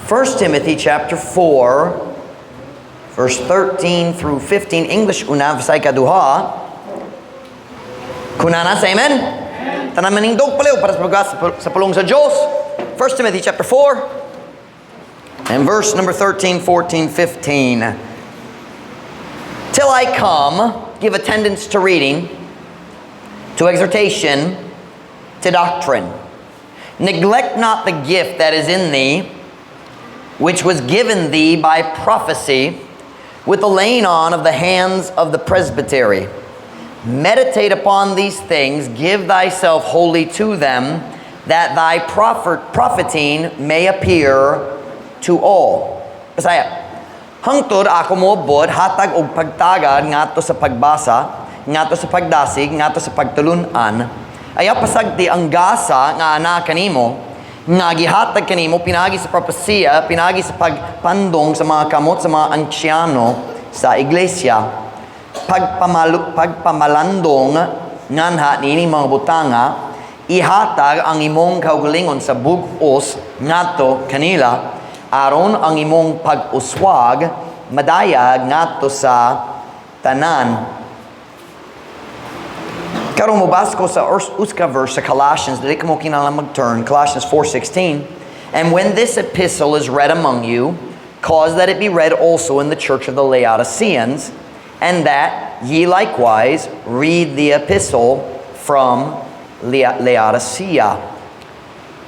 1 Timothy chapter 4, verse 13 through 15. English una, Visay kaduha. Kunana sa amen? Tanan maningdog paliw para sa pulong sa Diyos. 1 Timothy chapter 4 and verse number 13, 14, 15. Till I come, give attendance to reading, to exhortation, to doctrine. Neglect not the gift that is in thee, which was given thee by prophecy, with the laying on of the hands of the presbytery. Meditate upon these things, give thyself wholly to them, that thy profiting may appear to all. Bisaya, hangtod ako moabot, hatag og pagtagad ngadto sa pagbasa, ngadto sa pagdasig, ngadto sa pagtulunan, ay pasagdi ang gasa nga ana kanimo, nga gihatag kanimo pinagi sa propesya, pinagi sa pagpandong sa mga kamot sa mga ansyano sa iglesia. Pagpamalandong nganha nini mga butanga, ihatag ang imong kaugalingon sa bug-os ngadto kanila, aron ang imong pag-uswag madayag ngadto sa tanan. Karong mobas ko sa uska verse sa Colossians, dili ka mo kinahanglan mag-turn, Colossians 4:16. And when this epistle is read among you, cause that it be read also in the church of the Laodiceans, and that ye likewise read the epistle from Laodicea.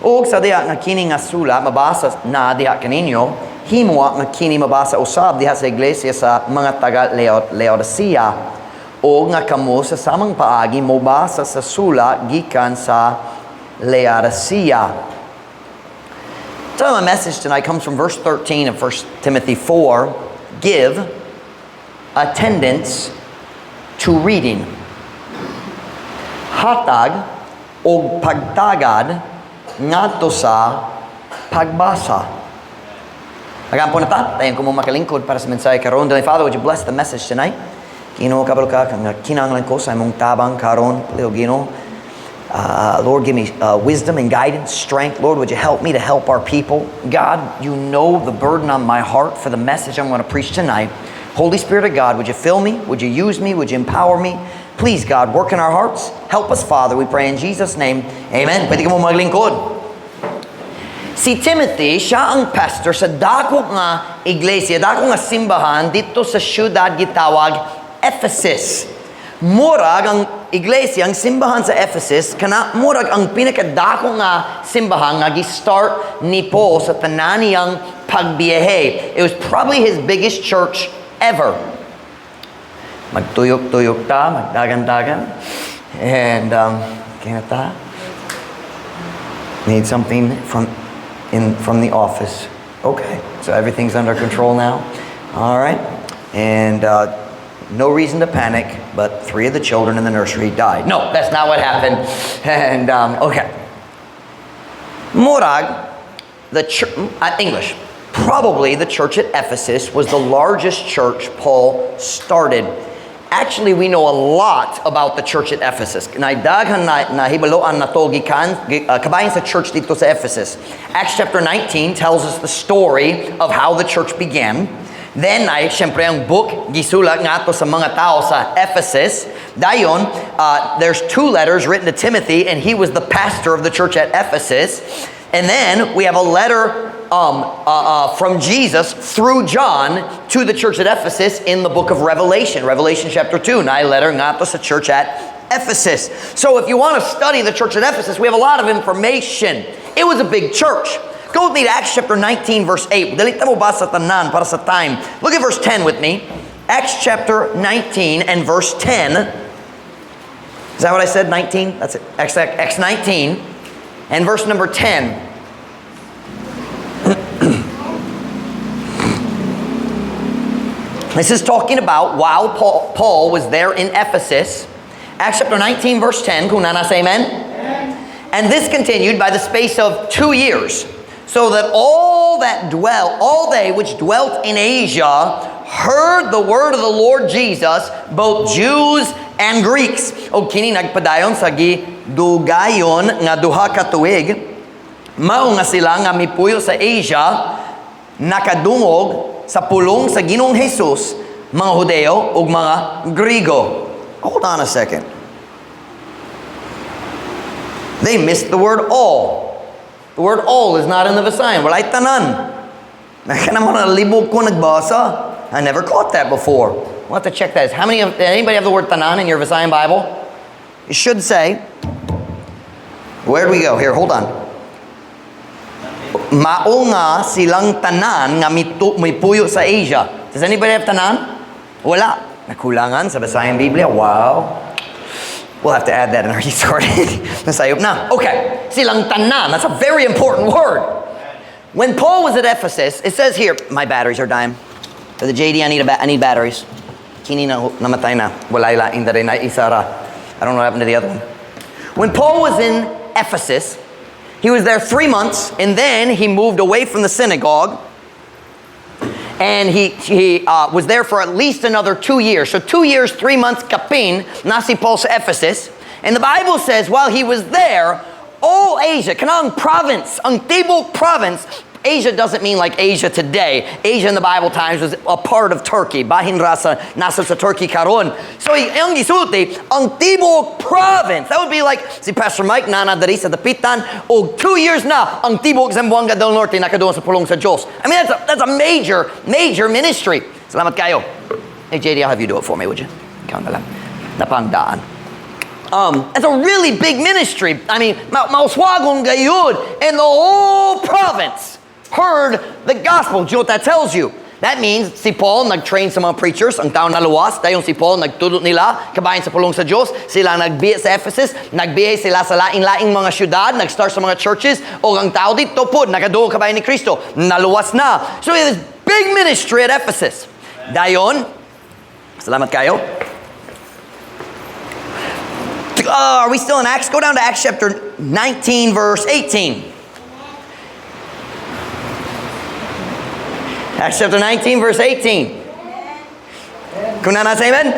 Og sa diha nga kini nga sula mabasa na diha kaninyo, himwa nga kini mabasa usab diha sa iglesia sa mga taga Laodicea. Og nga kamo sa samang paagi mobasa sa sula gikan sa Laodicea. So my message tonight comes from verse 13 of 1 Timothy 4. Give attendance to reading. Hatag o pagtagad ngadto sa pagbasa. Agampo na ta, tayo kung makalingkod para sa mensahe karon. Dear Father, would you bless the message tonight? Ginoo, kabalo ka, kang kinanglan ko sa imong tabang karon. Ginoo, Lord, give me wisdom and guidance, strength. Lord, would you help me to help our people? God, you know the burden on my heart for the message I'm going to preach tonight. Holy Spirit of God, would you fill me? Would you use me? Would you empower me? Please, God, work in our hearts. Help us, Father. We pray in Jesus' name. Amen. Pwede ka mo maglingkod. Si Timothy, siya ang pastor sa dako nga iglesia, dako nga simbahan dito sa syudad gitawag Ephesus. Murag ang iglesia, ang simbahan sa Ephesus, kana murag ang pinakadako nga simbahan nga gi-start ni Paul sa tananiyang pagbiyahe. It was probably his biggest church ever. Magtuyok-tuyok ta, magdagan-dagan. And kinata. Need something from the office. Okay, so everything's under control now. All right. And no reason to panic, but 3 of the children in the nursery died. No, that's not what happened. And okay. Murag, the English. Probably the church at Ephesus was the largest church Paul started. Actually, we know a lot about the church at Ephesus. Naidaghan na hibaloan na to kabayan sa church dito sa Ephesus. Acts chapter 19 tells us the story of how the church began. Then ay syempre ang book gisulat ngadto sa mga tao sa Ephesus. Dayon, there's 2 letters written to Timothy, and he was the pastor of the church at Ephesus. And then we have a letter from Jesus through John to the church at Ephesus in the book of Revelation. Revelation chapter 2. Na letter ngadto sa church at Ephesus. So if you want to study the church at Ephesus, we have a lot of information. It was a big church. Go with me to Acts chapter 19, verse 8. Dalita mo ba sa tanan para sa time? Look at verse 10 with me. Acts chapter 19 and verse 10. Is that what I said? 19? That's it. Acts 19 and verse number 10. This is talking about while Paul was there in Ephesus. Acts chapter 19, verse 10. Kung nana say amen? And this continued by the space of 2 years, so that all they which dwelt in Asia heard the word of the Lord Jesus, both Jews and Greeks. O kini nagpadayon sa gidugayon nga duha ka tuig, mao nga sila nga mipuyo sa Asia, nakadungog sa pulong sa Ginoong Jesus, mga Hudeo ug mga Grigo. Hold on a second. They missed the word all. The word all is not in the Visayan. Walay tanan. Libog ko nagbasa. I never caught that before. We'll have to check that. Anybody have the word tanan in your Visayan Bible? It should say, where do we go? Here, hold on. Mao nga silang tanan nga may puyo sa Asia. Does anybody have tanan? Wala. Nakulangan sa Visayan Biblia. Wow. We'll have to add that in our resource. Nasayop na. Okay. Silang tanan. That's a very important word. When Paul was at Ephesus, it says here, my batteries are dying. For the JD, I need batteries. Kini na namatay na. Walay laing na rin na isara. I don't know what happened to the other one. When Paul was in Ephesus, he was there 3 months, and then he moved away from the synagogue, and he was there for at least another 2 years. So 2 years, 3 months, kapin, nasi Paul sa Ephesus. And the Bible says, while he was there, all Asia, kanang province, ang tibok province, Asia doesn't mean like Asia today. Asia in the Bible times was a part of Turkey. Bahin rasa nasa sa Turkey karon. So ang gisulti, ang tibok province. That would be like si Pastor Mike nana dari sa dapitan o 2 years na ang tibok Zamboanga del Norte nakadoon sa pulong sa Diyos. I mean that's a major ministry. Salamat kayo. Hey JD, I'll have you do it for me, would you? Ikaw na lang. Napangdaan. It's a really big ministry. I mean, mauswagong gayud, and the whole province heard the gospel. Do you know what that tells you? That means si Paul nag-train sa mga preachers, ang taon naluwas, dayon si Paul nagtudot nila, kabayan sa pulong sa Diyos, sila nagbiya sa Ephesus, nagbiya sila sa laing-laing mga syudad, nag-start sa mga churches, o ang tao dito po, nagaduo kabayan ni Kristo, naluwas na. So it is big ministry at Ephesus. Dayon, salamat kayo. Are we still in Acts? Go down to Acts chapter 19, verse 18. Acts chapter 19, verse 18. Kunana say amen?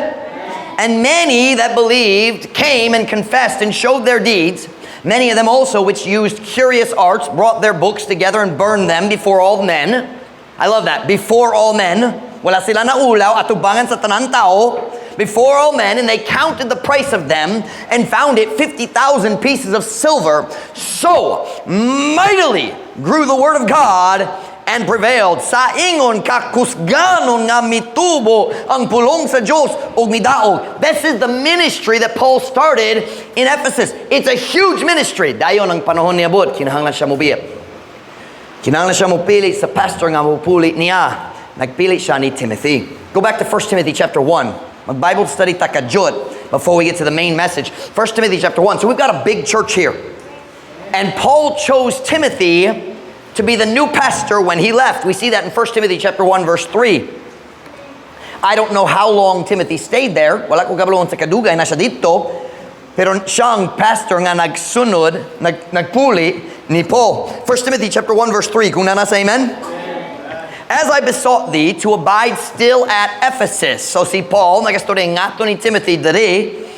And many that believed came and confessed and showed their deeds. Many of them also which used curious arts brought their books together and burned them before all men. I love that. Before all men. Wala sila na ulaw atubangan sa tanang tao. Before all men, and they counted the price of them and found it 50,000 pieces of silver. So mightily grew the word of God and prevailed. Sa ingon kakusganon nga mitubo ang pulong sa Diyos ug midaog. This is the ministry that Paul started in Ephesus. It's a huge ministry. Dayon ang panahon niya bud, kinahanglan siya mobiyat. Kinahanglan siya mopili sa pastor nga mopuli niya. Nagpili siya ni Timothy. Go back to 1 Timothy chapter 1. Bible study takajut before we get to the main message. 1 Timothy chapter 1. So we've got a big church here. And Paul chose Timothy to be the new pastor when he left. We see that in 1 Timothy chapter 1 verse 3. I don't know how long Timothy stayed there. Wala ko kabalon sa kadugay na siya dito. Pero siya ang pastor nga nagsunod, nagpuli ni Paul. 1 Timothy chapter 1 verse 3. Kung nasa amen? As I besought thee to abide still at Ephesus. So si Paul, nagastorya nga to ni Timothy diri.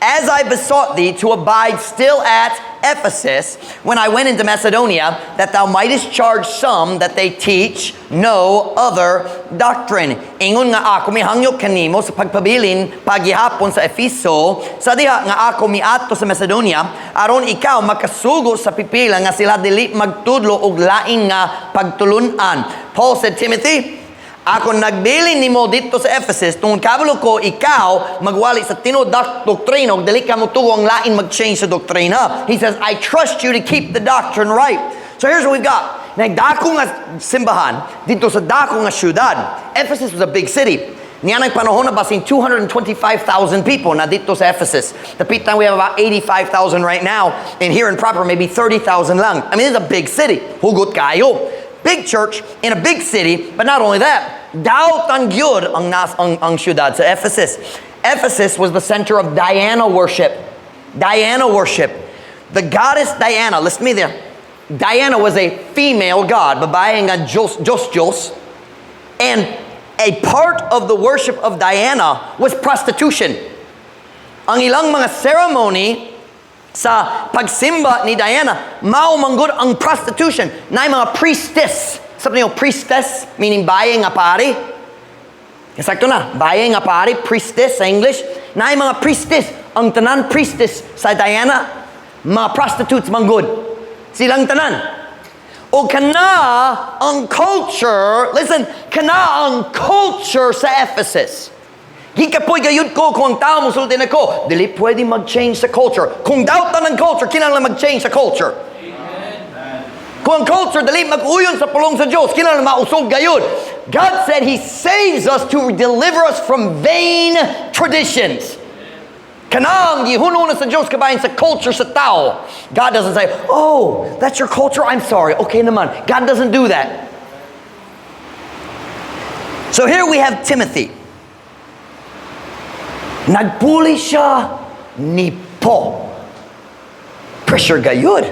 As I besought thee to abide still at Ephesus, when I went into Macedonia, that thou mightest charge some that they teach no other doctrine. Ingon nga ako mihangyo kanimo sa pagpabilin paghihapon sa Efeso, sa diha nga ako miadto sa Macedonia, aron ikaw makasugo sa pipila nga sila dili magtudlo og laing nga pagtulunan. Paul said, Timothy, ako nagbilin nimo dito sa Ephesus tungod kabalo ko ikaw magwali sa tinuod doktrina ug dili ka motugo ang lain mag-change sa doktrina. He says, I trust you to keep the doctrine right. So here's what we've got. Nagdako nga simbahan dito sa dako nga syudad. Ephesus was a big city. Niya nang panahon na basin 225,000 people na dito sa Ephesus. The peak time we have about 85,000 right now, and here in proper maybe 30,000 lang. I mean, it's a big city. Hugot kayo. Big church in a big city, but not only that, daot ang gyud ang syudad sa Ephesus. Ephesus was the center of Diana worship. Diana worship. The goddess Diana, listen to me there. Diana was a female god, babae nga Diyos. And a part of the worship of Diana was prostitution. Ang ilang mga ceremony sa pagsimba ni Diana, mao manggod ang prostitution. Na mga priestess Sabi niyo, priestess, meaning baye nga pari. Sakto na, baye nga pari, priestess sa English. Naay mga priestess, ang tanan priestess sa Diana, mga prostitutes manggod. Silang tanan. O kana ang culture, listen, kana ang culture sa Ephesus. Gikapoy gayud ko kung ang tao mo sultin ako, dili pwede mag-change sa culture. Kung doubt ng culture, kinahanglan mag-change sa culture. Kung ang culture dali mag-uyon sa pulong sa Diyos, kinahanglan mausog gayud. God said He saves us to deliver us from vain traditions. Kanang gihuno na sa Diyos kabayan sa culture sa tao. God doesn't say, oh, that's your culture, I'm sorry. Okay naman. God doesn't do that. So here we have Timothy. Nagpuli siya ni Paul. Pressure gayud.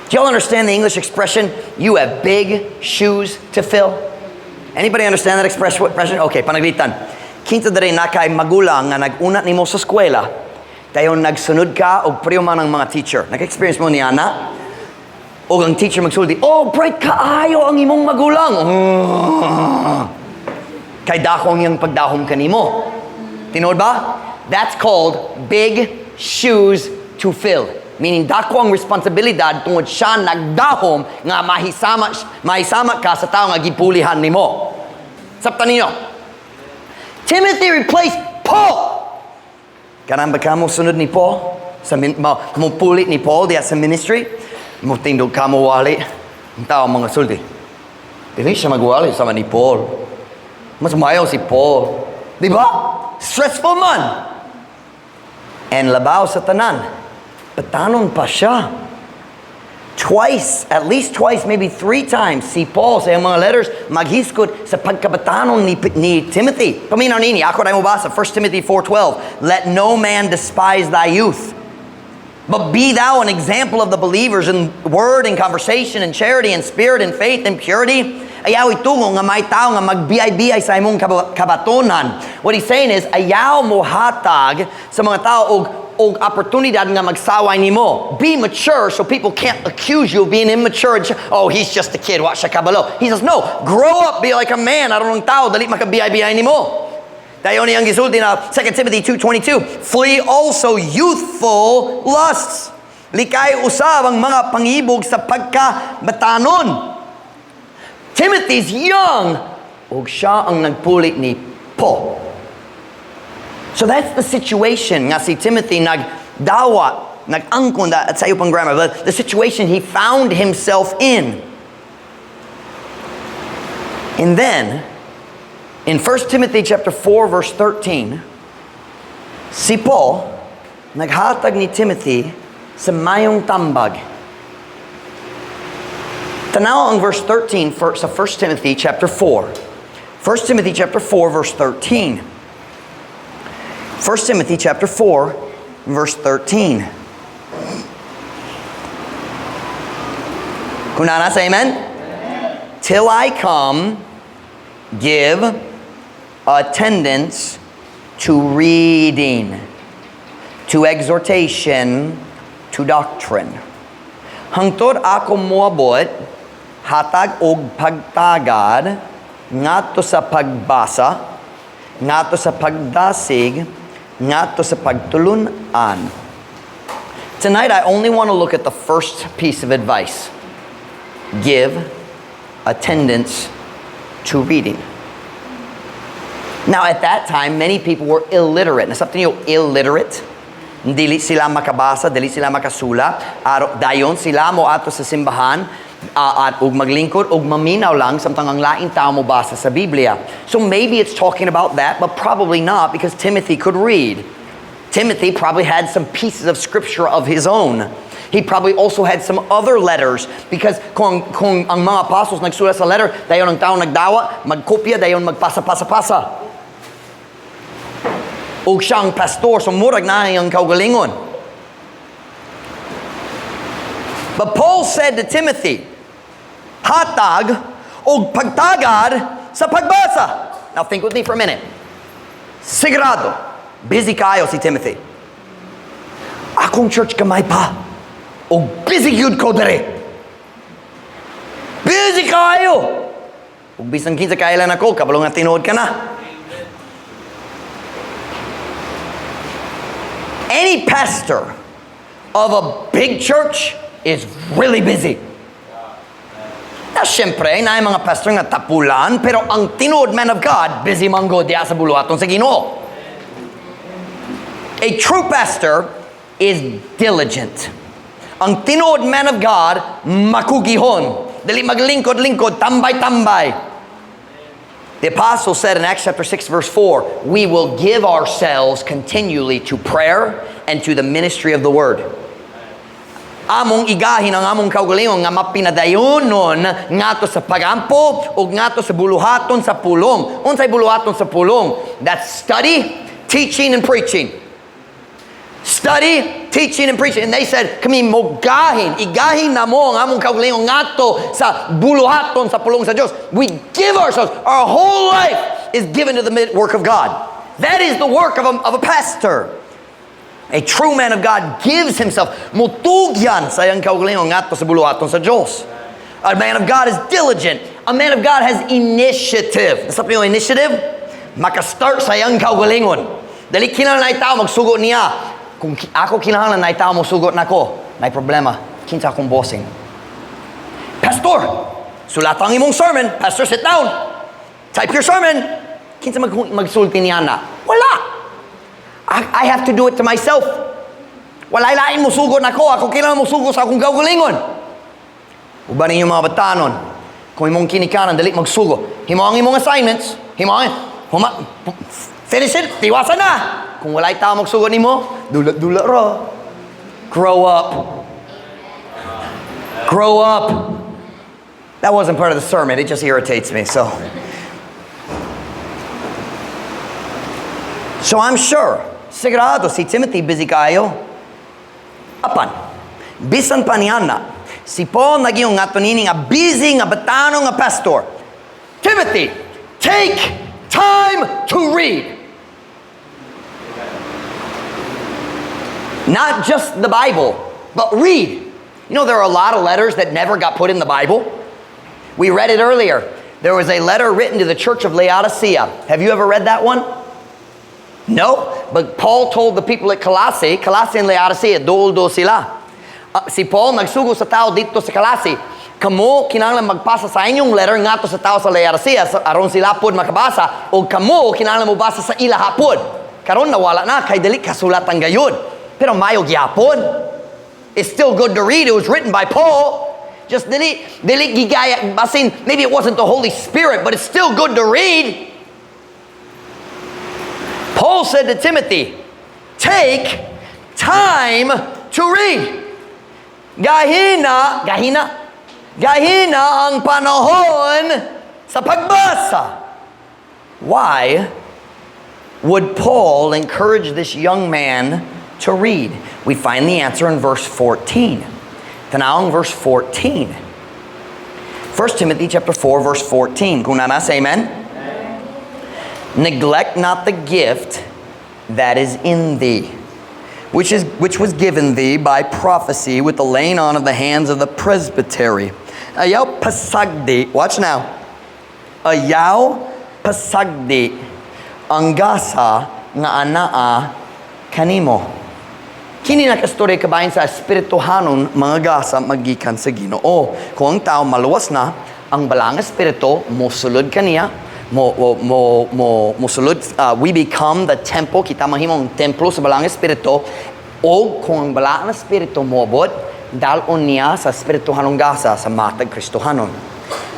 Do y'all understand the English expression, you have big shoes to fill? Anybody understand that expression? Okay, panaglitan. Kinta dere na kay magulang nga nag-unat nimo sa eskwela, dayon nagsunod ka og priyoma ng mga teacher. Nag-experience mo niya na? O ang teacher magsulti, oh, bright kaayo ang imong magulang. Kay dakong yung pagdahom kanimo. Tinood ba? That's called big shoes to fill. Meaning, dako ang responsibilidad tungod siya nagdahom nga mahisama ka sa tao nga gipulihan nimo. Sabtan ninyo, Timothy replaced Paul. Kanang ba ka mo sunod ni Paul? Mupulit ni Paul diya sa ministry? Mutindog ka mo wali. Ang tao mga sulti. Dili siya magwali sama ni Paul. Mas mayaw si Paul. Di ba? Stressful man. And labaw sa tanan. Patanon pa siya. Twice, at least twice, maybe 3 times, si Paul sa mga letters maghiskot sa pagkabatanon ni Timothy. Paminaw nini, ako na mo basa, 1 Timothy 4:12. Let no man despise thy youth, but be thou an example of the believers in word and conversation and charity and spirit and faith and purity. Ayaw itungo nga may tao nga magbiyay-biyay sa imong kabatonan. What he's saying is, ayaw mo hatag sa mga tao og opportunidad nga magsaway nimo. Be mature so people can't accuse you of being immature. Oh, he's just a kid, wa siya kabalo. He says, no, grow up, be like a man. Aron ng tao, dali makabiyay-biyay nimo. Dayon niyang gisulti na 2 Timothy 2:22. Flee also youthful lusts. Likay usab ang mga pangibog sa pagkabatanon. Timothy's young, ug siya ang nagpulit ni Paul. So that's the situation nga si Timothy nagdawat, nag-angkon at sa iyo pang grammar, but the situation he found himself in. And then, in 1 Timothy chapter 4 verse 13, si Paul naghatag ni Timothy sa mayong tambag. Tanaw ang verse 13 sa 1 Timothy chapter 4. 1 Timothy chapter 4 verse 13. 1 Timothy chapter 4 verse 13. Kunana say amen? Till I come, give attendance to reading, to exhortation, to doctrine. Hangtod ako moabot, hatag og pagtagad, ngadto sa pagbasa, ngadto sa pagdasig, ngadto sa pagtulunan. Tonight, I only want to look at the first piece of advice. Give attendance to reading. Now, at that time, many people were illiterate. Nasabtan niyo, illiterate? Dili sila makabasa, dili sila makasula. Dayon sila mo ato sa simbahan, at ug maglingkod ug maminaw lang samtang ang laing tao mo basa sa Biblia. So maybe it's talking about that, but probably not, because Timothy could read. Timothy probably had some pieces of scripture of his own. He probably also had some other letters, because kung ang mga apostles nagsulat sa letter, dayon ang tao nagdawa, magkopya, dayon magpasa-pasa-pasa. O siyang pastor, so murag na yung kaugalingon. But Paul said to Timothy, hatag o pagtagad sa pagbasa. Now think with me for a minute. Sigurado, busy kayo si Timothy. Akong church kamay pa. O busy yun ko dere. Busy Busy kayo. Ug bisan kinsa kailan ako, kabalo nga tinuod ka na. Any pastor of a big church is really busy. Na syempre, na yung mga pastor nga tapulan, pero ang tinuod man of God, busy man go diya sa buluhaton sa Ginoo. A true pastor is diligent. Ang tinuod man of God, makugihon. Dali maglingkod-lingkod, tambay-tambay. The apostle said in Acts chapter 6 verse 4, we will give ourselves continually to prayer and to the ministry of the word. Among igahin ang among kaugalingon nga mapinadayonon ngato sa pagampo ug ngato sa buluhaton sa pulong. Unsay buluhaton sa pulong? That's study, teaching, and preaching. Study, teaching, and preaching. And they said, kami mo igahin na mo ang among kaugalingon ngato sa buluhaton sa pulong sa Dios. We give ourselves, our whole life is given to the work of God. That is the work of a pastor. A true man of God gives himself. Mutugyan sa iyang kaugalingon ngadto sa buluhaton sa Dios. A man of God is diligent. A man of God has initiative. Sa yung initiative, makastart sa iyang kaugalingon. Dali kinahanglan na tao magsugo niya. Kung ako kinahanglan na tao magsugo nako, may problema. Kinsa akong bossing. Pastor, sulat ang imong sermon. Pastor, sit down. Type your sermon. Kinsa magsulti niya na? Wala. I have to do it to myself. Walay lain mo sugod nako. Ako kailangan mo sugod sa akong kaugalingon. Uban ninyo mga batanon. Kung imong kinikanan, dali magsugo. Himo ang imong assignments. Finish it. Tiwasan na. Kung walay tao magsugod nimo, dula-dula ra. Grow up. Grow up. That wasn't part of the sermon. It just irritates me. So I'm sure, sigurado si Timothy busy kayo. Apan, bisan pa niya na, si Paul naging nga tunini nga busy nga batano nga pastor. Timothy, take time to read. Not just the Bible, but read. You know, there are a lot of letters that never got put in the Bible. We read it earlier. There was a letter written to the church of Laodicea. Have you ever read that one? No, but Paul told the people at Colossae and Laodicea, do sila. Si Paul nagsugo sa tao dito sa Colossae, kamo kinahanglan magpasa sa inyong letter ngadto sa tao sa Laodicea aron sila pod makabasa o kamo kinahanglan mo basa sa ila hapon. Karon nawala na kay dili kasulatan gayud. Pero mayo gyapon. It's still good to read. It was written by Paul. Just dili gigaya basin. Maybe it wasn't the Holy Spirit, but it's still good to read. Paul said to Timothy, take time to read. Gahina ang panahon sa pagbasa. Why would Paul encourage this young man to read? We find the answer in verse 14. Tanawang verse 14. 1 Timothy chapter 4 verse 14. Kung nana, say amen. Neglect not the gift that is in thee, which was given thee by prophecy with the laying on of the hands of the presbytery. Ayaw pasagdi, watch now. Ayaw pasagdi ang gasa nga anaa kanimo. Kini nakastorya kabayan sa espirituhanon mga gasa magikan sa Ginoo. Kung ang tao maluwas na, ang balang espiritu mosulod kaniya. We become the temple. Kita mahimong templo sa balang espiritu. O kung ang balang espiritu mobot, dalon niya sa espirituhanong gasa sa matag Kristohanon.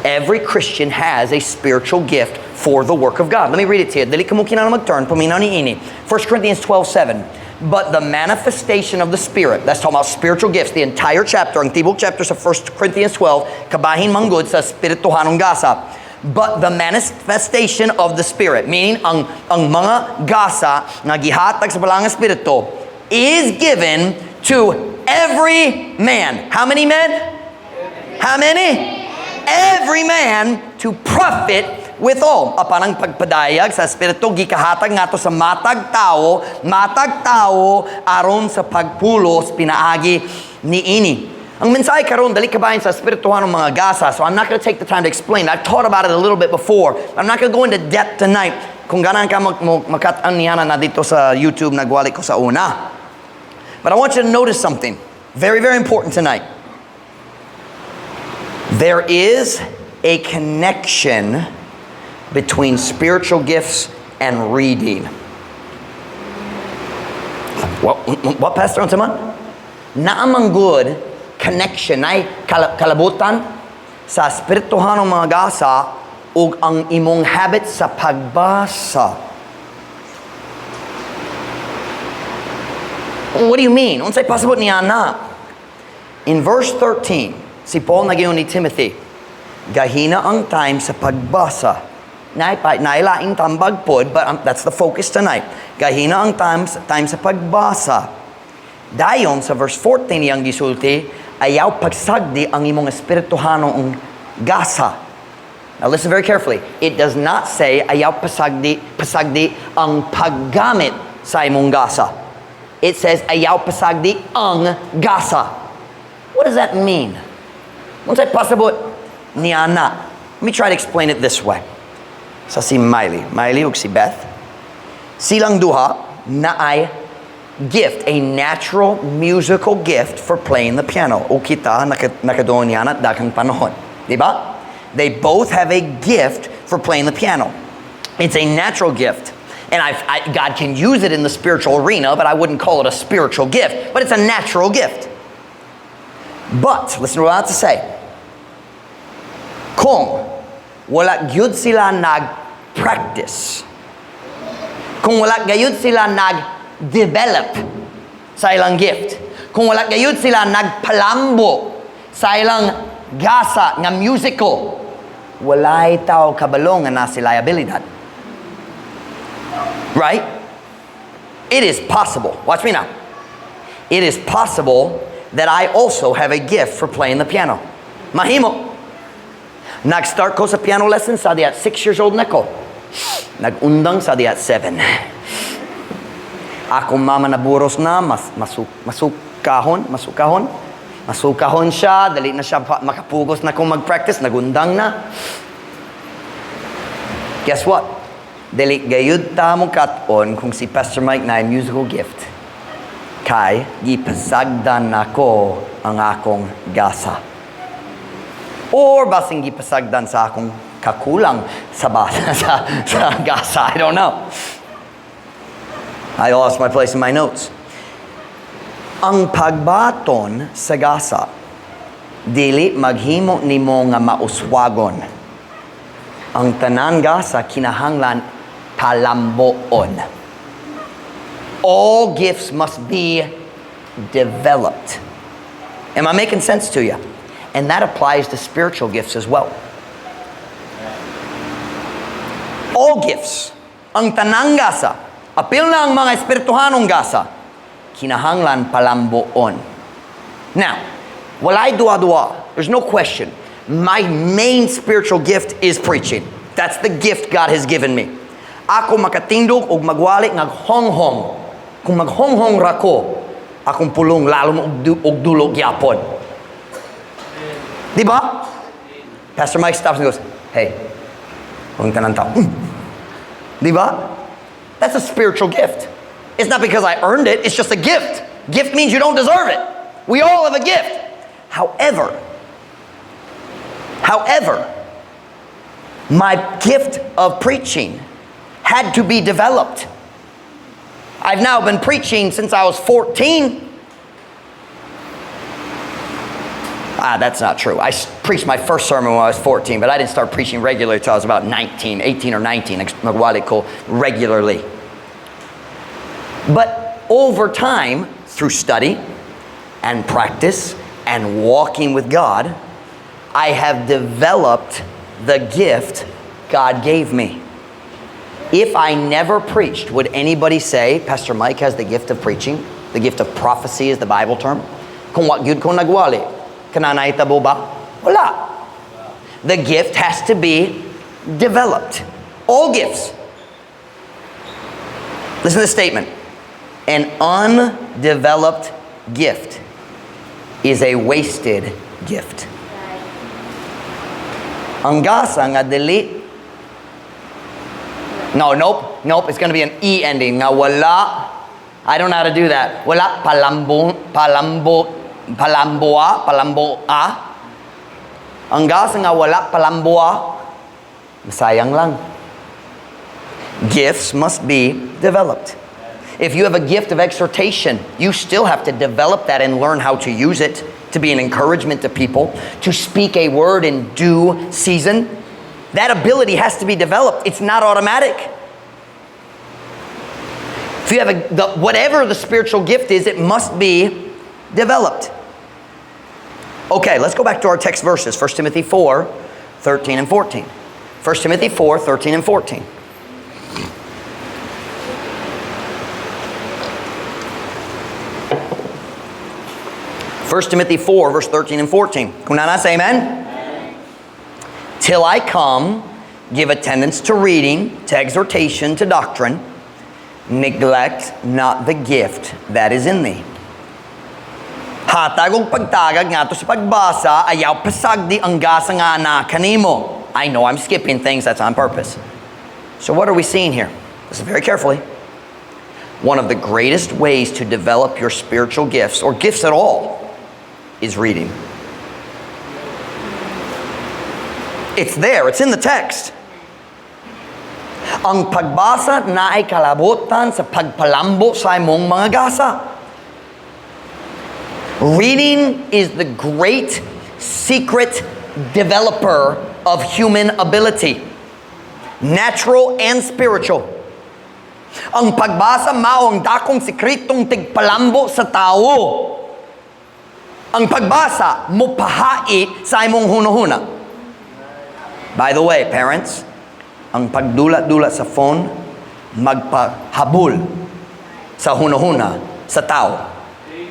Every Christian has a spiritual gift for the work of God. Let me read it to you. Dali ka mo kinala mag-turn. Paminaw ni ini. 1 Corinthians 12:7. But the manifestation of the Spirit, that's talking about spiritual gifts, the entire chapter, ang tibok chapter sa 1 Corinthians 12, kabahin manggod sa espirituhanong gasa. But the manifestation of the Spirit, meaning ang mga gasa na gihatag sa balang espiritu is given to every man. How many men? How many? Every man to profit withal. Apan ang pagpadayag sa espiritu gikahatag ngato sa matag tao aron sa pagpulos pinaagi niini. Ang mensahe karon dali kabayan sa espirituhanong mga gasa. So I'm not going to take the time to explain. I've taught about it a little bit before. I'm not going to go into depth tonight. Kung ganan ka makatan niya na dito sa YouTube, nagwali ko sa una. But I want you to notice something. Very, very important tonight. There is a connection between spiritual gifts and reading. What Pastor Antaman? Naamang good connection ay kalabutan sa espirituhanong mga gasa ug ang imong habit sa pagbasa. What do you mean? Unsay pasabot niya na? In verse 13, si Paul nagyingon ni Timothy, gahina ang time sa pagbasa. Nailaing tambag pod, but that's the focus tonight. Gahina ang time sa pagbasa. Dayon sa verse 14 niyang gisulti, ayaw pagsagdi ang imong espirituhanong gasa. Now listen very carefully. It does not say ayaw pasagdi ang paggamit sa imong gasa. It says ayaw pasagdi ang gasa. What does that mean? Once I pasabot niya na. Let me try to explain it this way. Sa si Miley ug si Beth, silang duha na ay gift, a natural musical gift for playing the piano. O kita nakadoon yan at dakang panahon. Diba? They both have a gift for playing the piano. It's a natural gift. And God can use it in the spiritual arena, but I wouldn't call it a spiritual gift. But it's a natural gift. But, listen to what I have to say. Kung wala gyud sila nag-practice, kung wala gyud sila nag-develop sa ilang gift, kung wala gyud sila nagpalambo sa ilang gasa nga musical, walay tao kabalo nga na sila abilidad. Right? It is possible. Watch me now. It is possible that I also have a gift for playing the piano. Mahimo. Nag-start ko sa piano lessons sa at 6 years old na ko. Nag-undang sa at 7. Akong mama na buros na, masukahon siya, dali na siya makapugos na kung mag-practice, nagundang na. Guess what? Dali gayud ta mo katon kung si Pastor Mike na musical gift. Kay gipasagdan nako ang akong gasa. Or basing gipasagdan sa akong kakulang sa gasa. I don't know. I lost my place in my notes. Ang pagbaton sa gasa dili maghimo nimo nga mauswagon. Ang tanan gasa kinahanglan palamboon. All gifts must be developed. Am I making sense to you? And that applies to spiritual gifts as well. All gifts. Ang tanang gasa, apil na ang mga espirituhanong gasa, kinahanglan palamboon. Now, walay dua-dua. There's no question. My main spiritual gift is preaching. That's the gift God has given me. Ako makatindog og magwali ngaghonghong. Kung maghonghong rako, akong pulong lalo og dulo gyapon. Di ba? Pastor Mike stops and goes, "Hey, huwag ka ng tao." Di ba? That's a spiritual gift. It's not because I earned it, it's just a gift. Gift means you don't deserve it. We all have a gift. However, my gift of preaching had to be developed. I've now been preaching since I was 14. That's not true. I preached my first sermon when I was 14, but I didn't start preaching regularly until I was about 18 or 19, regularly. But over time, through study and practice and walking with God, I have developed the gift God gave me. If I never preached, would anybody say, Pastor Mike has the gift of preaching? The gift of prophecy is the Bible term? Kung wag yun kung nagwali, kananaitabo ba? Wala. The gift has to be developed. All gifts. Listen to the statement. An undeveloped gift is a wasted gift. Ang gasa nga dili. Nope. It's going to be an E ending. Nga wala. I don't know how to do that. Wala palamboa. Ang gasa nga wala palamboa. Masayang lang. Gifts must be developed. If you have a gift of exhortation, you still have to develop that and learn how to use it to be an encouragement to people, to speak a word in due season. That ability has to be developed. It's not automatic. If you have whatever the spiritual gift is, it must be developed. Okay, let's go back to our text verses. 1 Timothy 4, 13 and 14. 1 Timothy 4, 13 and 14. 1 Timothy 4, verse 13 and 14. Kung nasa, amen? Till I come, give attendance to reading, to exhortation, to doctrine. Neglect not the gift that is in thee. Hatagong pagtagag nga to sa pagbasa, ayaw pasagdi ang gasa nga na kanimo. I know I'm skipping things, that's on purpose. So what are we seeing here? Listen very carefully. One of the greatest ways to develop your spiritual gifts, or gifts at all, is reading. It's there, it's in the text. Ang pagbasa na ay kalabutan sa pagpalambo sa imong mga gasa. Reading is the great secret developer of human ability, natural and spiritual. Ang pagbasa mao ang dakong sikretong tigpalambo sa tao. Ang pagbasa mupahai sa imong hunahuna. By the way, parents, ang pagdulat-dulat sa phone magpahabol sa hunahuna sa tao.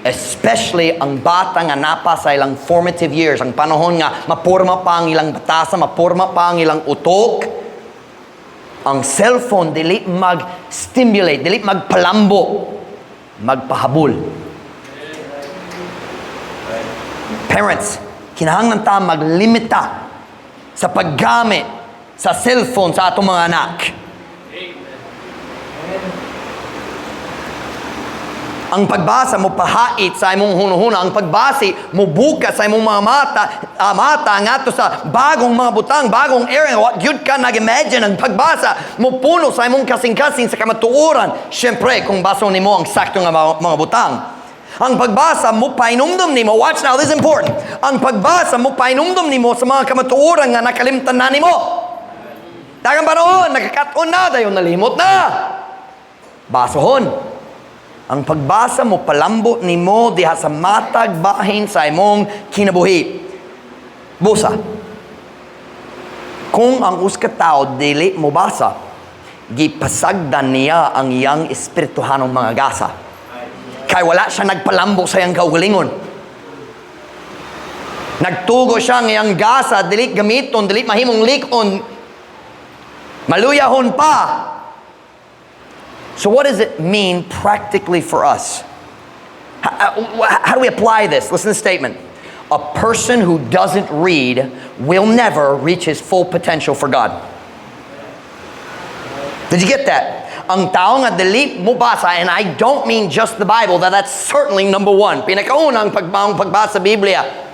Especially ang bata nga napa sa ilang formative years, ang panahon nga mapurma pa ang ilang batasa, mapurma pa ang ilang utok. Ang cellphone dili mag-stimulate, dili magpalambo, magpahabol. Parents, kinahanglan ta maglimita sa paggamit sa cellphone sa atong mga anak. Ang pagbasa mo pahait sa imong hunahuna, ang pagbasi mo buka sa imong mga mata ngadto sa bagong mga butang, bagong area. What gyud ka nag-imagine ang pagbasa mo puno sa imong kasing-kasing sa kamatuoran. Syempre, kung baso nimo ang sakto nga mga butang. Ang pagbasa mo painumdum nimo, watch now, this is important. Ang pagbasa mo painumdum nimo sa mga kamatuoran nga nakalimtan na nimo. Dagang panahon, nagkakaton na, dayon nalimot na. Basohon. Ang pagbasa mo palambot nimo diha sa matag bahin sa imong kinabuhi. Busa. Kung ang uska tao dili mo basa, gipasagdan niya ang iyang espirituhanong mga gasa. Kay wala siya nagpalambo sa iyang kaugalingon. Nagtugo siya ng iyang gasa, dili gamiton, dili mahimong likon. Maluyahon pa. So what does it mean practically for us? How do we apply this? Listen to the statement. A person who doesn't read will never reach his full potential for God. Did you get that? Ang tao nga dili mo basa, and I don't mean just the Bible, that's certainly number one. Pinakaunang pagbasa Biblia.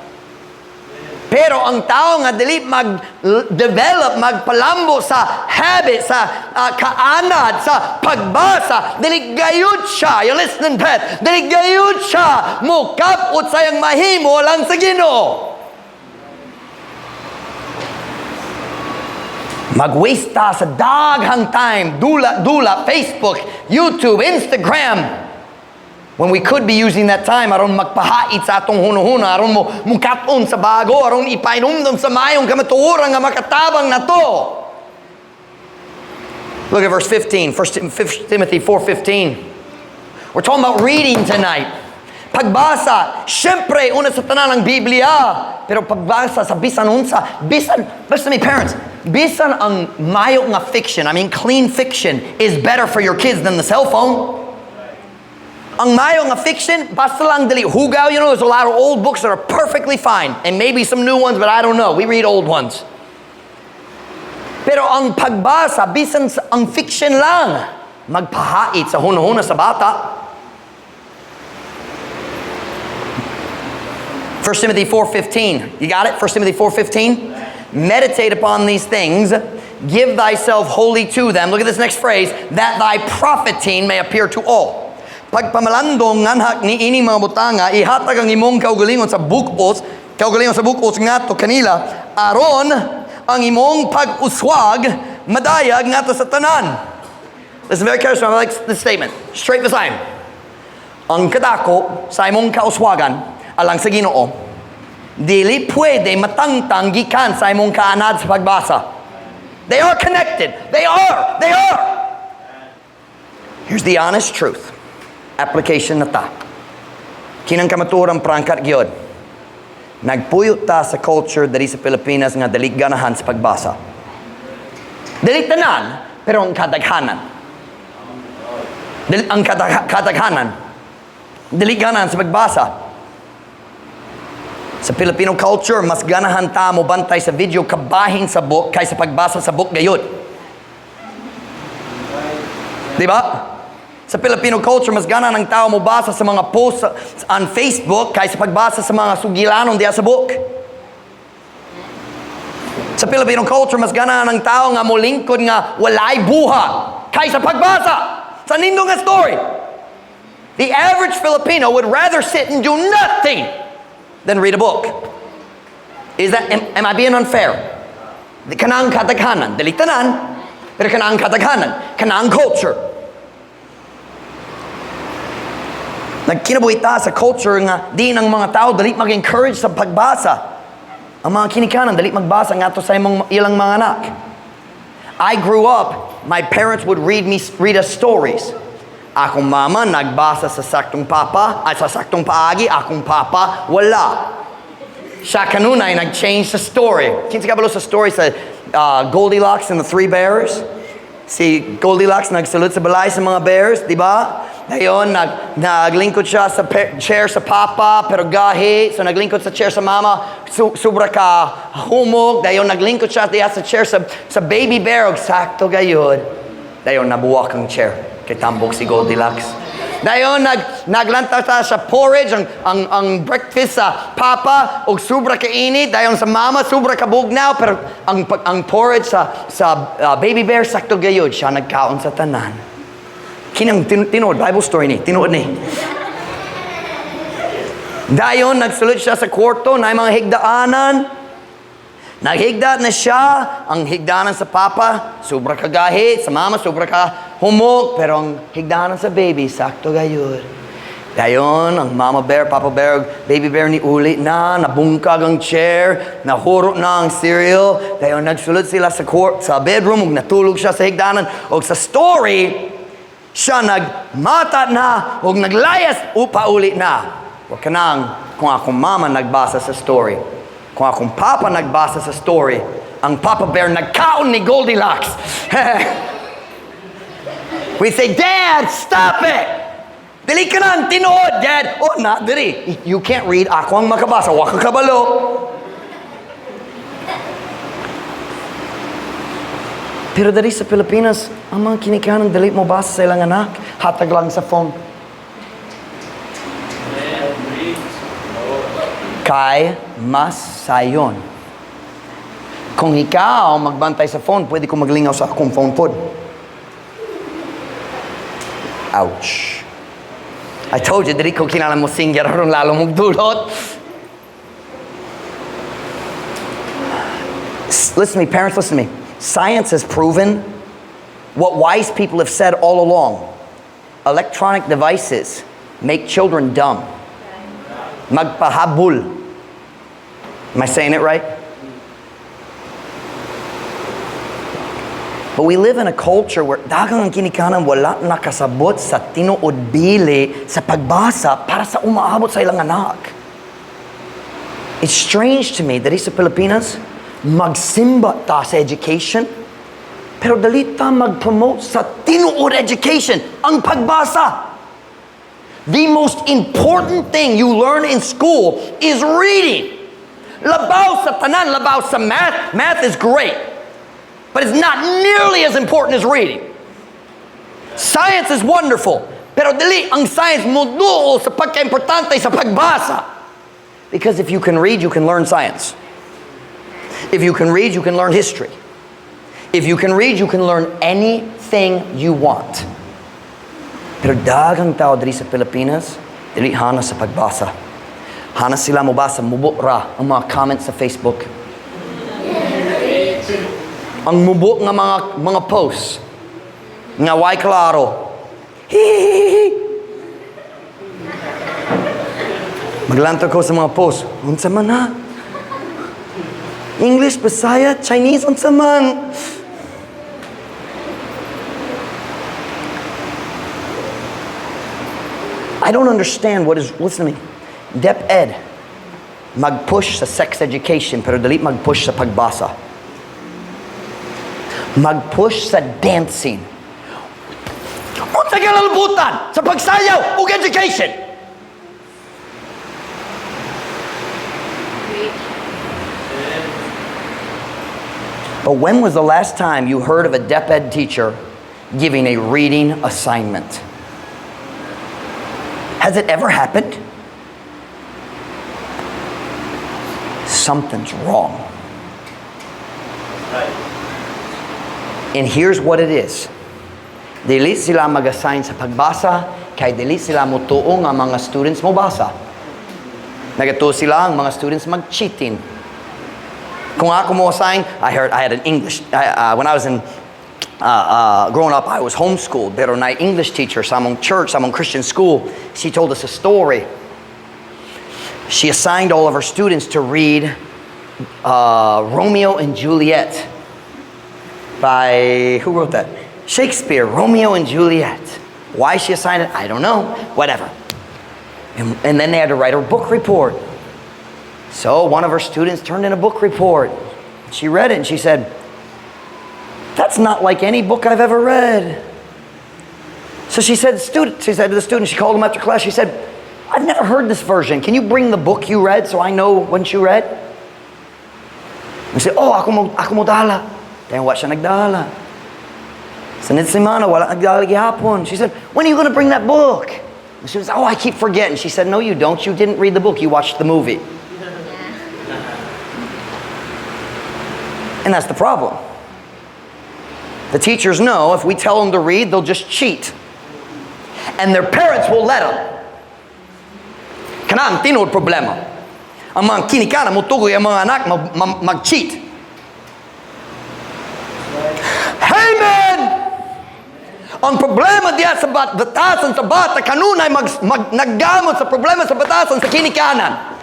Pero ang tao nga dili mag-develop, magpalambo sa habit, sa kaanad, sa pagbasa, dili gayud siya. You listening, Pat? Dili gayud siya. Mukapot sa yang mahimo lang sa Ginoo. Mag-waste ta sa daghang time, dula, Facebook, YouTube, Instagram, when we could be using that time aron magpahait sa atong hunahuna, aron mo mukaton sa bago, aron ipainumdum sa mayong kamatuoran nga makatabang na to. Look at verse 15, 1 Timothy 4:15. We're talking about reading tonight. Pagbasa, syempre, una sa tanan ng Biblia. Pero pagbasa sa bisan unsa, listen to me, parents, bisan ang mayo nga fiction, I mean clean fiction, is better for your kids than the cell phone. Ang mayo nga fiction, basta lang dali. Hugaw, you know, there's a lot of old books that are perfectly fine. And maybe some new ones, but I don't know. We read old ones. Pero ang pagbasa, bisan ang fiction lang, magpahait sa hunahuna sa bata. 1 Timothy 4:15. You got it? 1 Timothy 4:15. Meditate upon these things. Give thyself wholly to them. Look at this next phrase. That thy profiting may appear to all. Pagpamalandong nganhak ni ini mga butanga, ihatag ang imong kaugalingon sa bukos nga to kanila, aron ang imong pag-uswag, madayag nga to sa tanan. Listen very carefully, I like this statement. Straight this time. Ang kadako sa imong kauswagan, alang sa Ginoo, dili pwede matangtang gikan sa imong kaanad sa pagbasa. They are connected. They are. Here's the honest truth. Application na ta. Kinang kamaturang prangkat gyud. Nagpuyo ta sa culture dali sa Pilipinas nga dali ganahan sa pagbasa. Dili tanan, pero ang kadaghanan. Ang kadaghanan, dili ganahan sa pagbasa. Sa Filipino culture, mas ganahan ta mo bantay sa video kabahin sa book kaysa pagbasa sa book gayud. Di ba? Sa Filipino culture, mas gana ng tao mo basa sa mga posts on Facebook kaysa pagbasa sa mga sugilanon diya sa book. Sa Filipino culture, mas gana ng tao nga mo lingkod nga walay buha kaysa pagbasa sa nindong nga story. The average Filipino would rather sit and do nothing than read a book. Am I being unfair? Kanang kadaghanan, dili tanan, pero kanang kadaghanan, kanang culture. Nagkinabuhita sa culture nga di ng mga tao dali mag-encourage sa pagbasa. Ang mga kinikanan dali magbasa nga to sa ilang mga anak. I grew up, my parents would read us stories. Akong mama nagbasa sa saktong paagi, akong papa wala. Siya kanunay nag-change sa story. Kinsa kabalo sa story sa Goldilocks and the Three Bears? Si Goldilocks nagsulod sa balay sa mga bears, di ba? Dayon, naglingkod siya sa chair sa papa, pero gahi. So, naglingkod sa chair sa mama, sobra ka humog. Dayon, naglingkod siya sa chair sa baby bear. Sakto gayod. Dayon, nabuwak ang chair. Kay tambok si Goldilocks. Dayon, naglanta sa porridge, ang breakfast sa papa, o sobra ka init. Dayon, sa mama, sobra ka bugnaw. Pero ang porridge sa baby bear, sakto gayod. Siya nagkaon sa tanan. Kinang tinuod, Bible story ni, tinuod ni. Dayon, nagsulod siya sa kwarto, na mga higdaanan. Naghigda na siya, ang higdaanan sa papa, sobra kagahi, sa mama, sobra ka humok, pero ang higdaanan sa baby, sakto gayud. Dayon, ang mama bear, papa bear, baby bear ni uli na, nabungkag ang chair, nahuro na ang cereal. Dayon, nagsulod sila sa bedroom, ug natulog siya sa higdaanan. O sa story, siya nagmata na o naglayas upa uli na. Huwag ka nang kung akong mama nagbasa sa story. Kung akong papa nagbasa sa story, ang Papa Bear nagkaon ni Goldilocks. We say, Dad, stop it! Dili ka nang tinuod, Dad. Oh, not dili. You can't read. Ako ang makabasa. Huwag ka kabalo. Pero dali sa Pilipinas, ang mga kinikanan dali mo basa sa ilang anak, hatag lang sa phone. Kay mas sayon. Kung ikaw magbantay sa phone, pwede ko maglingaw sa akong phone pod. Ouch. I told you, dali ko kinala mo singger, aron lalo mong dulot. Listen to me, parents, listen to me. Science has proven what wise people have said all along. Electronic devices make children dumb. Magpahabol. Am I saying it right? But we live in a culture where dagang ang kinikanan wala nakasabot sa tinuod bili sa pagbasa para sa umaabot sa ilang anak. It's strange to me that sa Pilipinas, magsimba ta sa education, pero dali ta mag-promote sa tinuod education, ang pagbasa. The most important thing you learn in school is reading. Labaw sa tanan, labaw sa math. Math is great, but it's not nearly as important as reading. Science is wonderful, pero dili ang science moduo sa pagka-importante sa pagbasa. Because if you can read, you can learn science. If you can read, you can learn history. If you can read, you can learn anything you want. Pero daghang tao diri sa Pilipinas, dili hana sa pagbasa. Hana sila mobasa, mubo ra ang mga comments sa Facebook. Ang mubo nga mga posts nga way klaro. Maglanto ko sa mga posts. Unsa man ha? English, Bisaya, Chinese, unsa man? I don't understand what is, listen to me. DepEd, mag-push sa sex education, pero dali mag-push sa pagbasa. Mag-push sa dancing. Unsa kalalbutan sa pagsayaw ug education? But when was the last time you heard of a DepEd teacher giving a reading assignment? Has it ever happened? Something's wrong. And here's what it is. Dili sila mag-assign sa pagbasa, kay dili sila mutuo nga mga students mo basa. Nagatuo sila ang mga students mag-cheating. Kung ako mo assign, I had an English, when I was in, growing up, I was homeschooled, pero my English teacher sa among church, sa among Christian school, she told us a story. She assigned all of her students to read Romeo and Juliet by, who wrote that? Shakespeare, Romeo and Juliet. Why she assigned it, I don't know, whatever. And then they had to write a book report. So one of her students turned in a book report. She read it and she said, that's not like any book I've ever read. So she said to the student, she called him after class, she said, I've never heard this version. Can you bring the book you read so I know when you read? And she said, oh, ako mo dala. Then what siya nagdala? Sanid semana, wala nagdala gihapon. She said, when are you going to bring that book? And she was, oh, I keep forgetting. She said, no, you don't. You didn't read the book. You watched the movie. And that's the problem. The teachers know if we tell them to read, they'll just cheat. And their parents will let them. Kana ang tinod problema. Ang mga kinikana, mutugoy ang mga anak mag-cheat. Amen! Ang problema diya sa batasan sa bata, kanunay naggamot sa problema sa batasan sa kinikanan.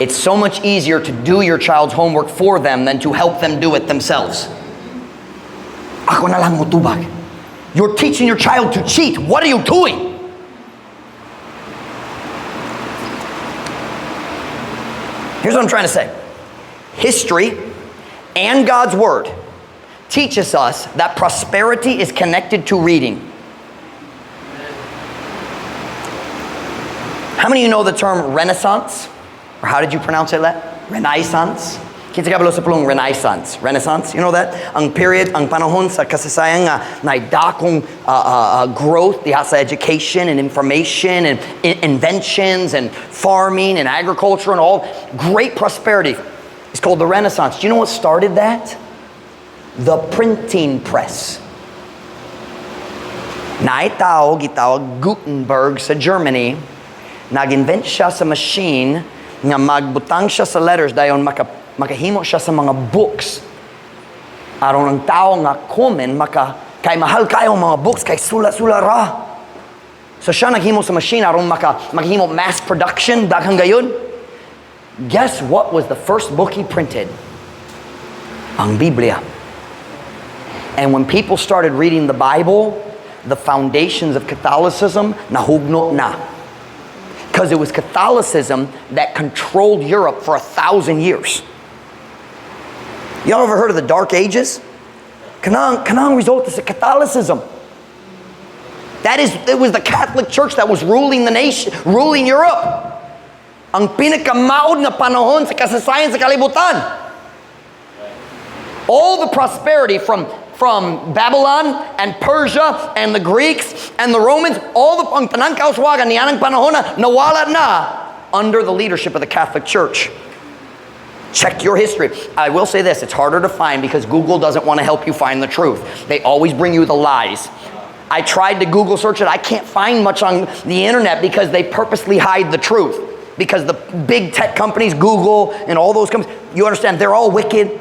It's so much easier to do your child's homework for them than to help them do it themselves. Ako na lang mutubag. You're teaching your child to cheat. What are you doing? Here's what I'm trying to say. History and God's Word teaches us that prosperity is connected to reading. How many of you know the term Renaissance? Or how did you pronounce it? Renaissance? Kinsa kabalo sa pulong Renaissance? Renaissance? You know that? Ang period, ang panahon sa kasaysayan nga naidakong growth diha sa education and information and inventions and farming and agriculture and all. Great prosperity. It's called the Renaissance. Do you know what started that? The printing press. Naitaw, gitawag Gutenberg sa Germany, nag-invent siya sa machine nga magbutang siya sa letters dayon makahimo siya sa mga books. Aron ang tao nga common kay mahal kayo mga books kay sula-sula ra. So siya naghimo sa machine aron maghimo mass production daghang gayon. Guess what was the first book he printed? Ang Biblia. And when people started reading the Bible, the foundations of Catholicism nahugno na. Because it was Catholicism that controlled Europe for 1,000 years. Y'all ever heard of the Dark Ages? Kanang result is Catholicism. It was the Catholic Church that was ruling the nation, ruling Europe. Ang pinakamaud na panahon sa kasaysayan sa kalibutan. All the prosperity from Babylon and Persia and the Greeks and the Romans, all the ang tanang kauswagan niyan ang panahon na nawala na under the leadership of the Catholic Church. Check your history. I will say this, it's harder to find because Google doesn't want to help you find the truth. They always bring you the lies. I tried to Google search it. I can't find much on the internet because they purposely hide the truth. Because the big tech companies, Google and all those companies, you understand, they're all wicked.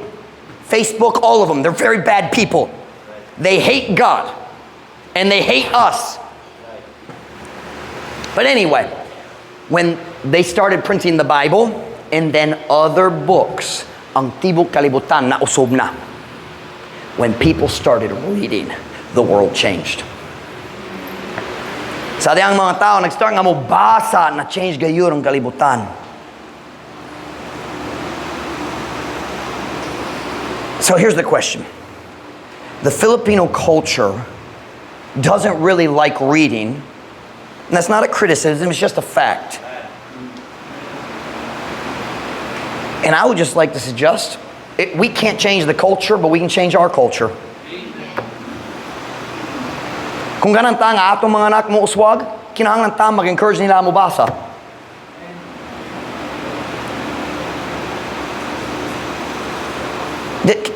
Facebook, all of them, they're very bad people. They hate God and they hate us. But anyway, when they started printing the Bible and then other books, ang tibok kalibutan na usob na. When people started reading, the world changed. Sa diyang mga tao, nag-start nga mo basa na change gayon ang kalibutan. So here's the question. The Filipino culture doesn't really like reading. And that's not a criticism, it's just a fact. And I would just like to suggest, we can't change the culture, but we can change our culture. Kung ganun ta nga atong mga anak mo uswag, kinahanglan ta mag-encourage nila mo basa.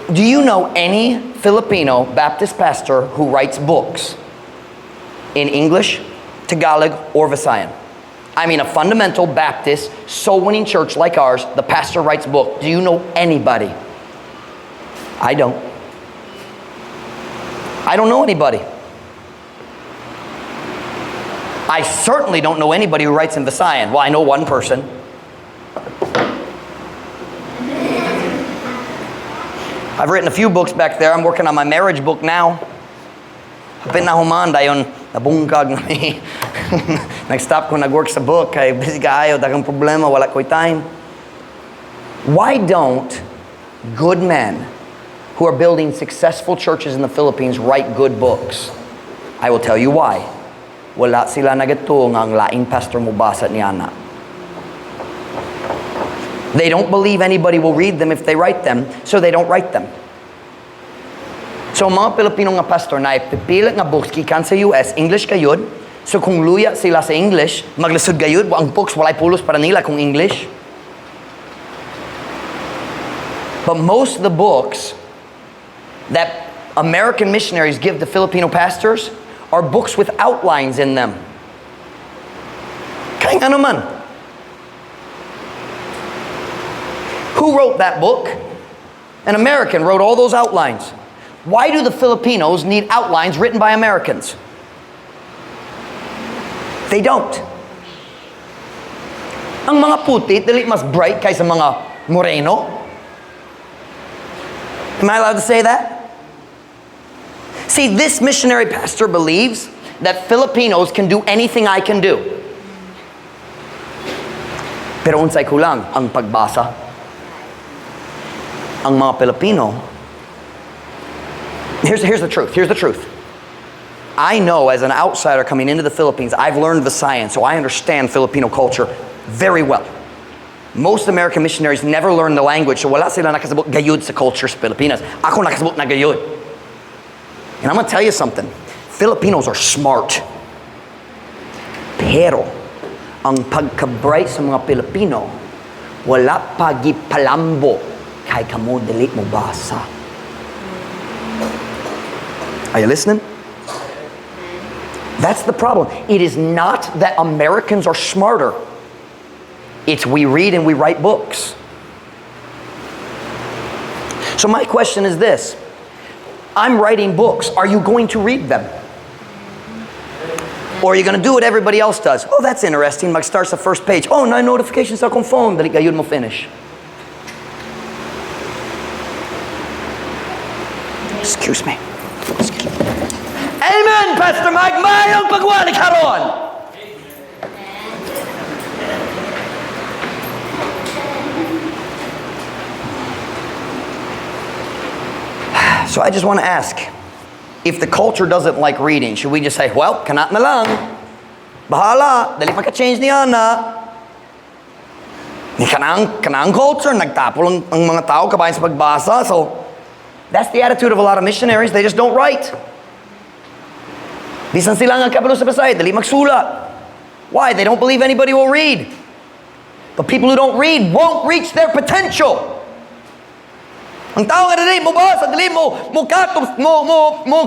Do you know any Filipino Baptist pastor who writes books in English, Tagalog, or Visayan? I mean, a fundamental Baptist, soul-winning church like ours, the pastor writes book. Do you know anybody? I don't. I don't know anybody. I certainly don't know anybody who writes in Visayan. Well, I know one person. I've written a few books back there. I'm working on my marriage book now. Hapit na humanda yon nabungkag na mi. Nag-stop ko nag-work sa book. Kay busy kaayo, dagang problema, wala ko'y time. Why don't good men who are building successful churches in the Philippines write good books? I will tell you why. Wala sila nagato nga ang laing pastor mo basa niya na. They don't believe anybody will read them if they write them, so they don't write them. So mga Pilipino nga pastor na ipipilit nga books gikan sa US, English kayod. So kung luya sila sa English, maglisod kayod, ang books walay pulos para nila kung English. But most of the books that American missionaries give to Filipino pastors are books with outlines in them. Kaya ano man. Who wrote that book? An American wrote all those outlines. Why do the Filipinos need outlines written by Americans? They don't. Ang mga puti, dili mas bright kaysa mga moreno. Am I allowed to say that? See, this missionary pastor believes that Filipinos can do anything I can do. Pero unsay kulang ang pagbasa. Ang mga Pilipino, here's the truth. Here's the truth. I know as an outsider coming into the Philippines, I've learned the science, so I understand Filipino culture very well. Most American missionaries never learn the language, so wala sila nakasabot gayud sa culture sa Pilipinas. Ako nakasabot na gayud. And I'm going to tell you something. Filipinos are smart. Pero, ang pagka-bright sa mga Pilipino, wala pa gipalambo kay kamo dili mo basa. Are you listening? That's the problem. It is not that Americans are smarter. It's we read and we write books. So my question is this. I'm writing books. Are you going to read them? Or are you going to do what everybody else does? Oh, that's interesting. Mag-starts the first page. Oh, no notifications sa akong phone. Dali ka yun mo finish. Excuse me. Amen, Pastor Mike. Mayong pagwali karon. So I just want to ask, if the culture doesn't like reading, should we just say, well, kanat na lang. Bahala, dali magka-change niya na. Kanang culture, nagtapo lang ang mga tao kabayan sa pagbasa. So, that's the attitude of a lot of missionaries. They just don't write. Bisan sila nga kabalo sa basay, dali magsulat. Why? They don't believe anybody will read. But people who don't read won't reach their potential. Ang tao nga dali mo basa, dali mo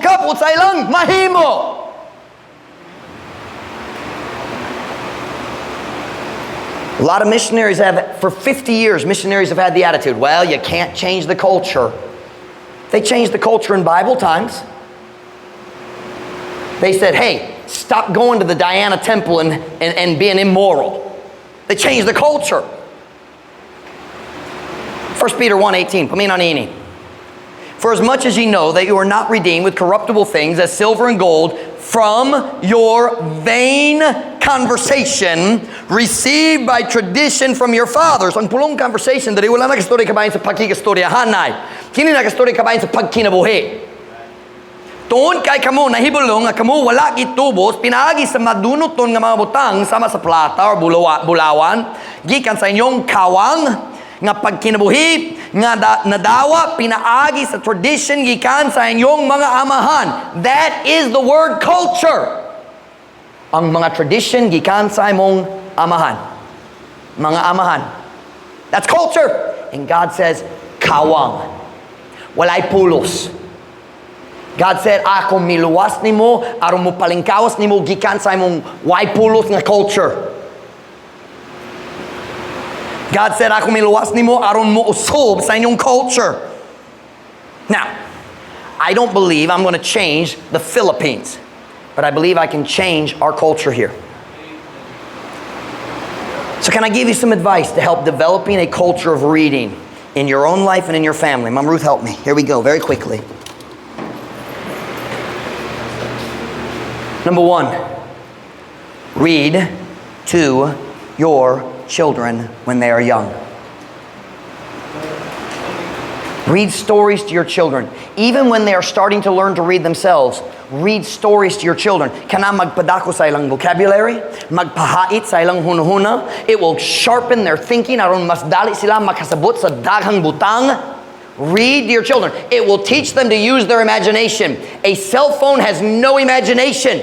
kapot sa ilang mahimo. A lot of missionaries have, for 50 years, missionaries have had the attitude, well, you can't change the culture. They changed the culture in Bible times. They said, hey, stop going to the Diana temple and being immoral. They changed the culture. 1 Peter 1:18, paminanini. For as much as ye know that you are not redeemed with corruptible things as silver and gold from your vain conversation received by tradition from your fathers. Ang pulong conversation, dari wala nakastorya kabayan sa pagkikastoryahanay. Kini nakastorya kabayan sa pagkinabuhi. Tuon kay kamo nahibulong nga kamo wala gitubos pinaagi sa madunuton nga mga butang sama sa plata or bulawan gikan sa inyong kawang nga pagkinabuhi nga nadawa pinaagi sa tradition gikan sa inyong mga amahan. That is the word culture. Ang mga tradition gikan sa imong amahan. Mga amahan. That's culture. And God says, kawang. Walay pulos. God said, ako miluwas nimo, aron mo palingkawas nimo gikan sa imong way pulos nga culture. God said, ako miluwas nimo, aron mo usob sa inyong culture. Now, I don't believe I'm going to change the Philippines, but I believe I can change our culture here. So can I give you some advice to help developing a culture of reading in your own life and in your family? Mom Ruth, help me. Here we go, very quickly. Number one, read to your children when they are young. Read stories to your children. Even when they are starting to learn to read themselves, read stories to your children. Kana magpadako sa ilang vocabulary, magpahait sa ilang hunahuna. It will sharpen their thinking aron mas dali sila makasabot sa daghang butang. Read to your children. It will teach them to use their imagination. A cell phone has no imagination.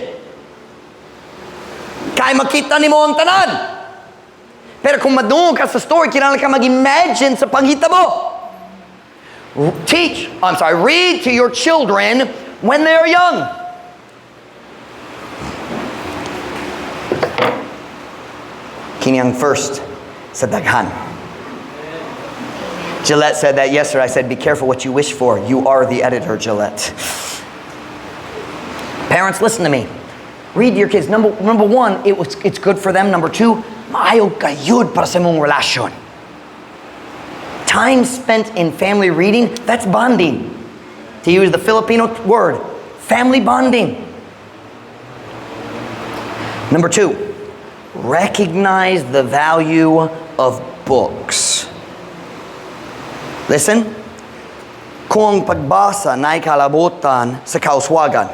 Kaya makita nimo ang tanan. Pero kung madungog ka sa story, kailangan ka mag-imagine sa paghitabo. Read to your children when they are young. Kini ang first sa daghan. Gillette said that yesterday. I said, be careful what you wish for. You are the editor, Gillette. Parents, listen to me. Read to your kids. Number one, it's good for them. Number two, maayo kayud para sa mong relasyon. Time spent in family reading, that's bonding. To use the Filipino word, family bonding. Number two, recognize the value of books. Listen, kung pagbasa na'y kalabutan sa kauswagan,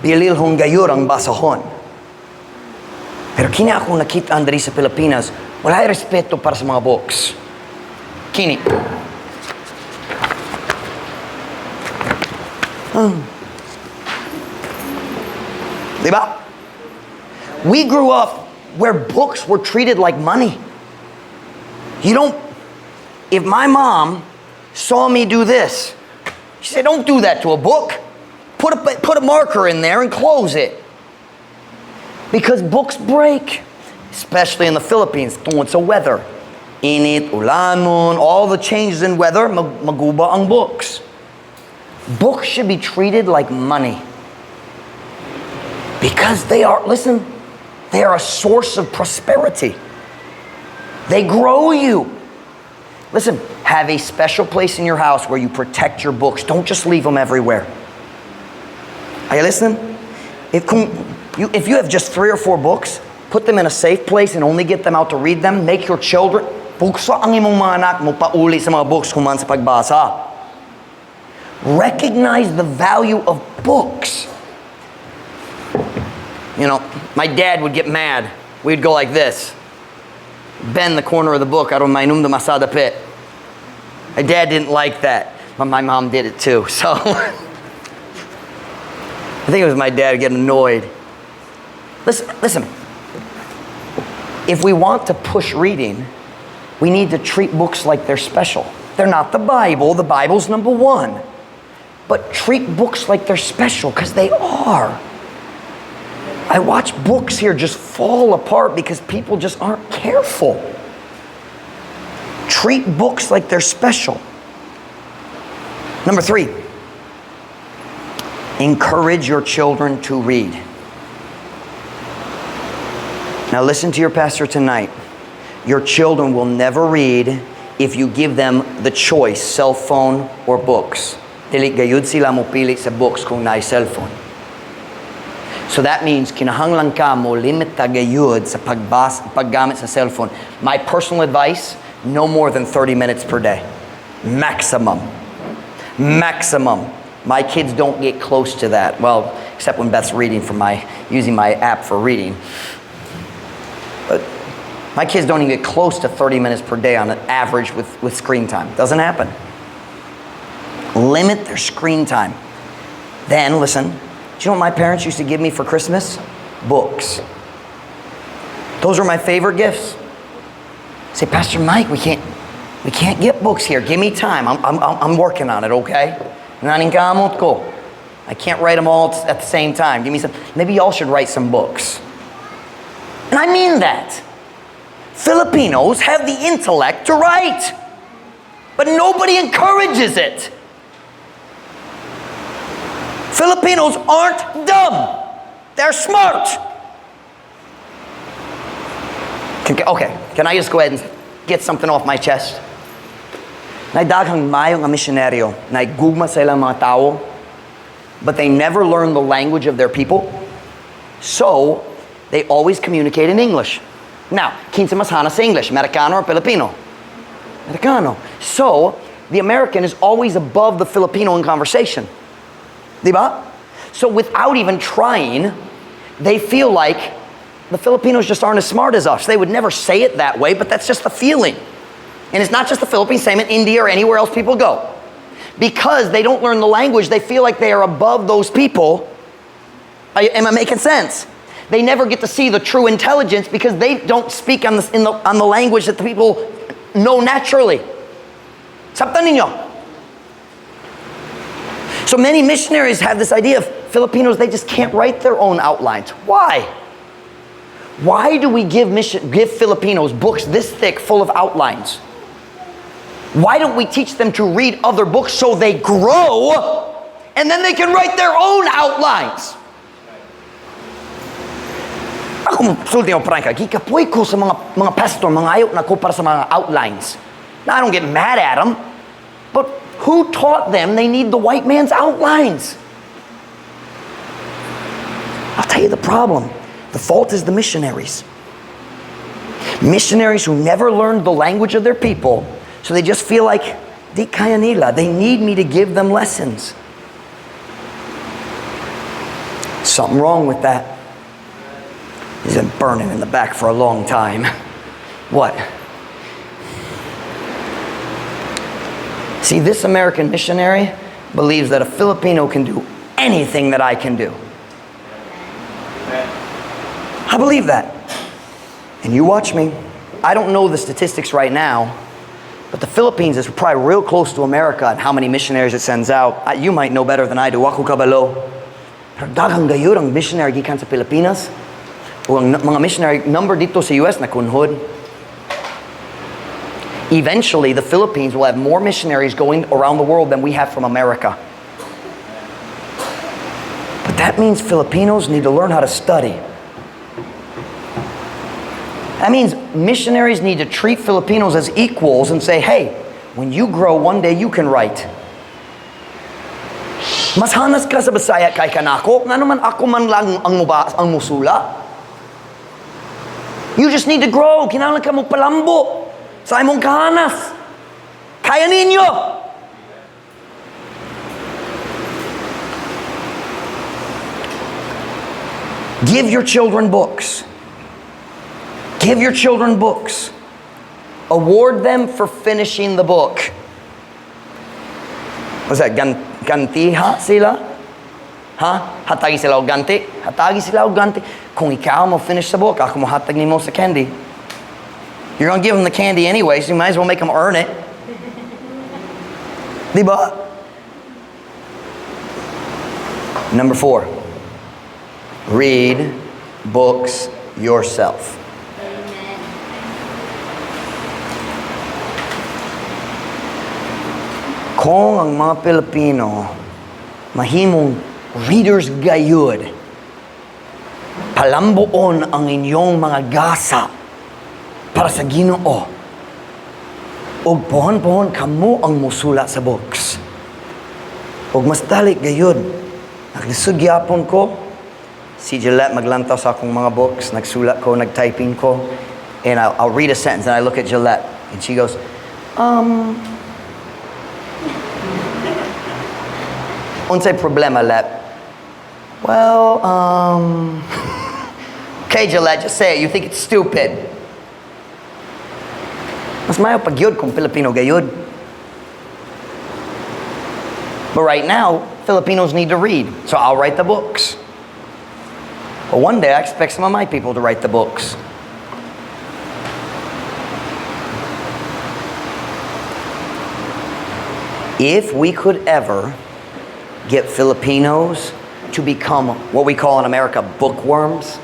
bilil hong gayur ang basahon. Pero kini ako nakita andari sa Pilipinas, wala'y respeto para sa mga books. Kini. Diba? We grew up where books were treated like money. If my mom saw me do this, she said, don't do that to a book. Put a marker in there and close it. Because books break, especially in the Philippines. Tungod sa weather. Init, ulanon, all the changes in weather, maguba ang books. Books should be treated like money. Because they are a source of prosperity. They grow you. Listen, have a special place in your house where you protect your books. Don't just leave them everywhere. Are you listening? If you have just 3 or 4 books, put them in a safe place and only get them out to read them. Make your children, bukso ang imong mga anak mo pauli sa mga books human sa pagbasa. Recognize the value of books. You know, my dad would get mad. We'd go like this. Bend the corner of the book. Aron mainum de masada pit. My dad didn't like that, but my mom did it too. So I think it was my dad getting annoyed. Listen. If we want to push reading, we need to treat books like they're special. They're not the Bible. The Bible's number one. But treat books like they're special, because they are. I watch books here just fall apart because people just aren't careful. Treat books like they're special. Number 3, encourage your children to read. Now listen to your pastor tonight. Your children will never read if you give them the choice, cell phone or books. Dili gayud sila mopili sa books kung naay cellphone. So that means kinahanglan ka mo limit ta gayud sa paggamit sa cellphone. My personal advice, no more than 30 minutes per day. Maximum. My kids don't get close to that. Well, except when Beth's reading from using my app for reading. But my kids don't even get close to 30 minutes per day on an average with screen time. Doesn't happen. Limit their screen time. Then, listen, do you know what my parents used to give me for Christmas? Books. Those are my favorite gifts. Say, Pastor Mike, we can't get books here. Give me time. I'm working on it, okay? Naninkamot ko. I can't write them all at the same time. Give me some. Maybe y'all should write some books. And I mean that. Filipinos have the intellect to write, but nobody encourages it. Filipinos aren't dumb. They're smart. Okay, can I just go ahead and get something off my chest? Naidaghang mayo nga misyonaryo, naigugma sa ilang mga tao, but they never learn the language of their people, so they always communicate in English. Now, kinsa mas hana sa English, Americano or Filipino? Americano. So, the American is always above the Filipino in conversation. Diba? So without even trying, they feel like the Filipinos just aren't as smart as us. They would never say it that way, but that's just the feeling. And it's not just the Philippines, same in India or anywhere else people go. Because they don't learn the language, they feel like they are above those people. Am I making sense? They never get to see the true intelligence because they don't speak on the language that the people know naturally. Sabtan ninyo? So many missionaries have this idea of Filipinos, they just can't write their own outlines. Why? Why do we give Filipinos books this thick full of outlines? Why don't we teach them to read other books so they grow and then they can write their own outlines? Ako sulti mo prangka, gikapoy ko sa mga pastor, mga ayaw na ko para sa mga outlines. Now I don't get mad at them, but who taught them they need the white man's outlines? I'll tell you the problem. The fault is the missionaries. Missionaries who never learned the language of their people, so they just feel like, di kaya nila, they need me to give them lessons. Something wrong with that. He's been burning in the back for a long time. What? See, this American missionary believes that a Filipino can do anything that I can do. I believe that. And you watch me. I don't know the statistics right now, but the Philippines is probably real close to America and how many missionaries it sends out. You might know better than I do. Ako kabalo. Pero daghang gayud ang missionary gikan sa Pilipinas. O ang mga missionary number dito sa US na kunhod. Eventually, the Philippines will have more missionaries going around the world than we have from America. But that means Filipinos need to learn how to study. That means missionaries need to treat Filipinos as equals and say, hey, when you grow, one day you can write. Mas hanas ka sa Bisaya kay kanako, nga naman ako man lang ang musula. You just need to grow. Kinahanglan ka mo palambo sa imong kahanas. Kaya ninyo. Give your children books. Give your children books. Award them for finishing the book. What's that? Gantiha sila? Ha? Hatagi sila og ganti? Hatagi sila og ganti. Kung ikaw mo finish the book, ako mo hatag ni mo sa candy. You're going to give them the candy anyway, so you might as well make them earn it. Diba? Number 4. Read books yourself. Kung ang mga Pilipino mahimong readers gayud, palambuon ang inyong mga gasa para sa Ginoo, ug pohon-pohon kamo ang musula sa books. Ug mas dali gayud, naglisod gyapon ko, si Gillette maglantaw sa akong mga books, nagsulat ko, nagtyping ko, and I'll read a sentence and I look at Gillette and she goes, unsay problema, Let? Well, okay, Gillette, just say it. You think it's stupid. Mas mayo pagyud kung Filipino gayud. But right now, Filipinos need to read, so I'll write the books. But one day, I expect some of my people to write the books. If we could ever get Filipinos to become what we call in America bookworms,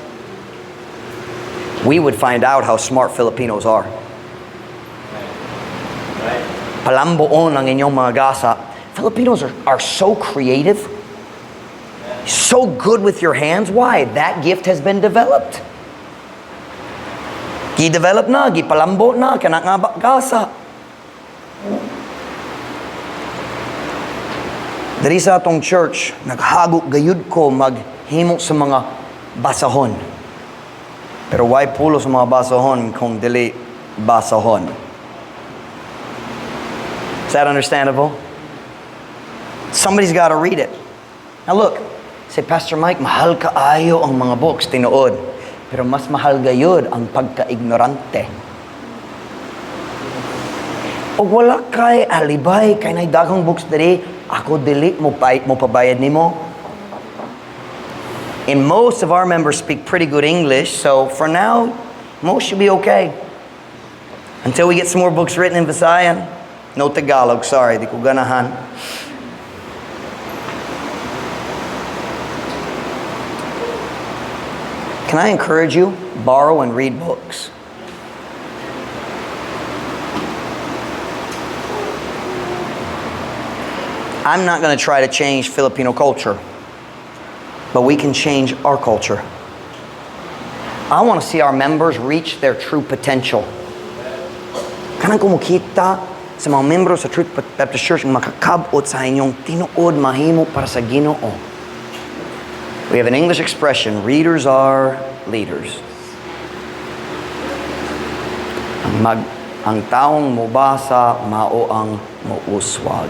we would find out how smart Filipinos are. Palambuon ang inyong mga gasa. Filipinos are so creative, so good with your hands. Why? That gift has been developed. Gi-develop na, gi-palambo na, kana nga gasa. Dari sa atong church, naghago gayud ko maghimo sa mga basahon. Pero why pulo sa mga basahon kung dili basahon? Is that understandable? Somebody's got to read it. Now look, say, Pastor Mike, mahal kaayo ang mga books, tinuod. Pero mas mahal gayud ang pagka-ignorante. O wala kay alibay, kay na daghang books diri, ako dili mo pabayad nimo. And most of our members speak pretty good English, so for now, most should be okay. Until we get some more books written in Visayan. No Tagalog, sorry, di ko ganahan. Can I encourage you? Borrow and read books. I'm not going to try to change Filipino culture, but we can change our culture. I want to see our members reach their true potential. Kanang kumukita sa mga membro sa Truth Baptist Church ang makakabot sa inyong tinuod mahimo para sa Ginoo. We have an English expression, readers are leaders. Ang taong mubasa, mao ang muuswag.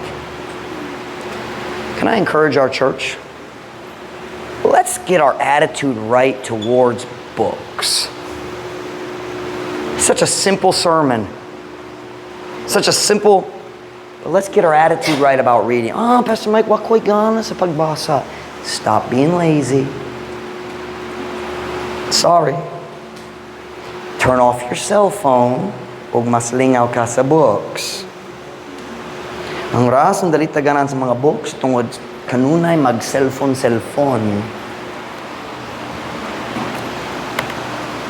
Can I encourage our church? Let's get our attitude right towards books. Such a simple sermon. Such a simple, but let's get our attitude right about reading. Pastor Mike, wakoy gana sa pagbasa. Stop being lazy. Sorry. Turn off your cell phone ug mas lingaw ka sa books. Ang rason dali taganan sa mga books tungod kanunay mag-cellphone.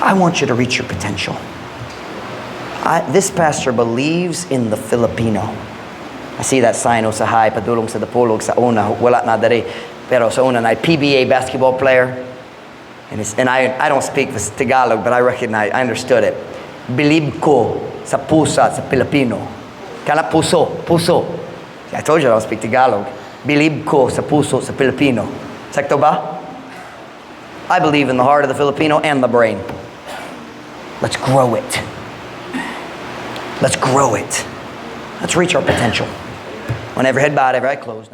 I want you to reach your potential. This pastor believes in the Filipino. I see that sign o sa high, padulong sa dapulog sa una, wala na dari. Pero sa una na PBA basketball player. And I don't speak this Tagalog, but I understood it. Believe ko sa pusa sa Filipino. Kana puso. I told you I don't speak Tagalog. Believe ko sa puso sa Filipino. Sakto ba? I believe in the heart of the Filipino and the brain. Let's grow it. Let's grow it. Let's reach our potential. On every head bowed, every eye closed.